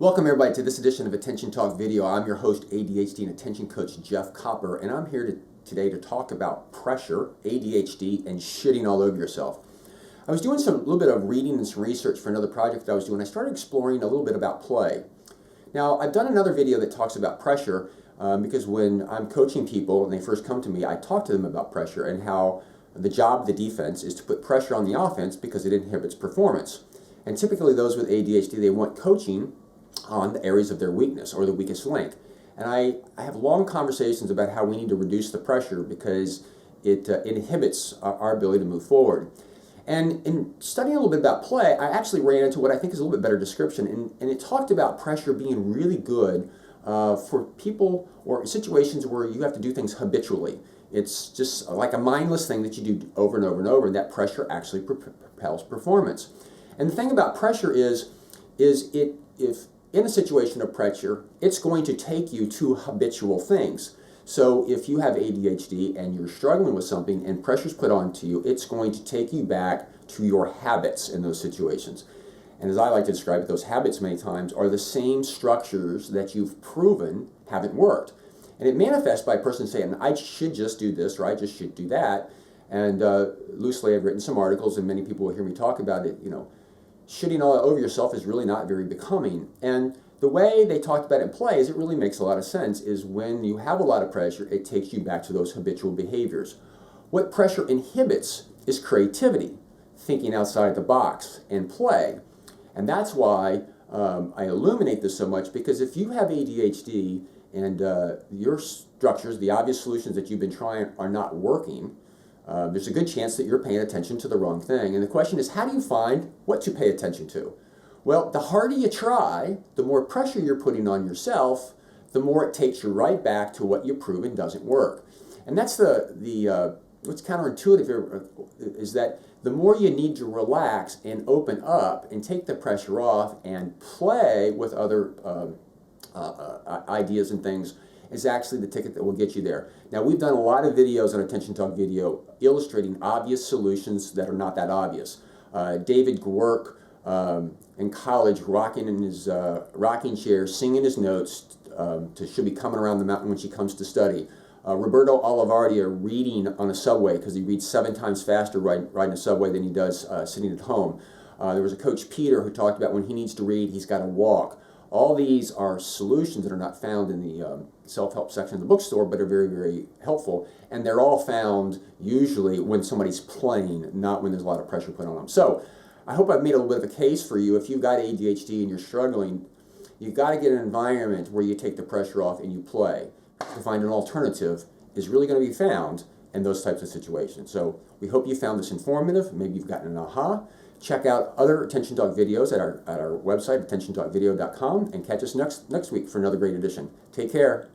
Welcome everybody to this edition of Attention Talk Video. I'm your host, ADHD and Attention Coach Jeff Copper, and I'm here today to talk about pressure, ADHD, and shitting all over yourself. I was doing a little bit of reading and some research for another project that I was doing. I started exploring a little bit about play. Now, I've done another video that talks about pressure because when I'm coaching people and they first come to me, I talk to them about pressure and how the job of the defense is to put pressure on the offense because it inhibits performance. And typically those with ADHD, they want coaching on the areas of their weakness or the weakest link. And I have long conversations about how we need to reduce the pressure because it inhibits our ability to move forward. And in studying a little bit about play, I actually ran into what I think is a little bit better description. And it talked about pressure being really good for people or situations where you have to do things habitually. It's just like a mindless thing that you do over and over and over, and that pressure actually propels performance. And the thing about pressure is if in a situation of pressure, it's going to take you to habitual things. So if you have ADHD and you're struggling with something and pressure's put onto you, it's going to take you back to your habits in those situations. And as I like to describe it, those habits many times are the same structures that you've proven haven't worked. And it manifests by a person saying, I should just do this, or I just should do that. And loosely, I've written some articles, and many people will hear me talk about it, shitting all over yourself is really not very becoming. And the way they talked about it in play is it really makes a lot of sense, is when you have a lot of pressure, it takes you back to those habitual behaviors. What pressure inhibits is creativity, thinking outside the box, and play. And that's why I illuminate this so much, because if you have ADHD and your structures, the obvious solutions that you've been trying are not working, there's a good chance that you're paying attention to the wrong thing. And the question is, how do you find what to pay attention to? Well, the harder you try, the more pressure you're putting on yourself, the more it takes you right back to what you've proven doesn't work. And that's what's counterintuitive here is that the more you need to relax and open up and take the pressure off and play with other ideas and things is actually the ticket that will get you there. Now, we've done a lot of videos on Attention Talk Video illustrating obvious solutions that are not that obvious. David Gwerk in college, rocking in his rocking chair, singing his notes, she'll be coming around the mountain when she comes to study. Roberto Olivardia reading on a subway because he reads 7 times faster riding a subway than he does sitting at home. There was a coach, Peter, who talked about when he needs to read, he's got to walk. All these are solutions that are not found in the self-help section of the bookstore, but are very, very helpful. And they're all found usually when somebody's playing, not when there's a lot of pressure put on them. So I hope I've made a little bit of a case for you. If you've got ADHD and you're struggling, you've got to get an environment where you take the pressure off and you play. To find an alternative is really going to be found in those types of situations. So we hope you found this informative. Maybe you've gotten an aha. Check out other Attention Talk videos at our website, attentiontalkvideo.com, and catch us next week for another great edition. Take care.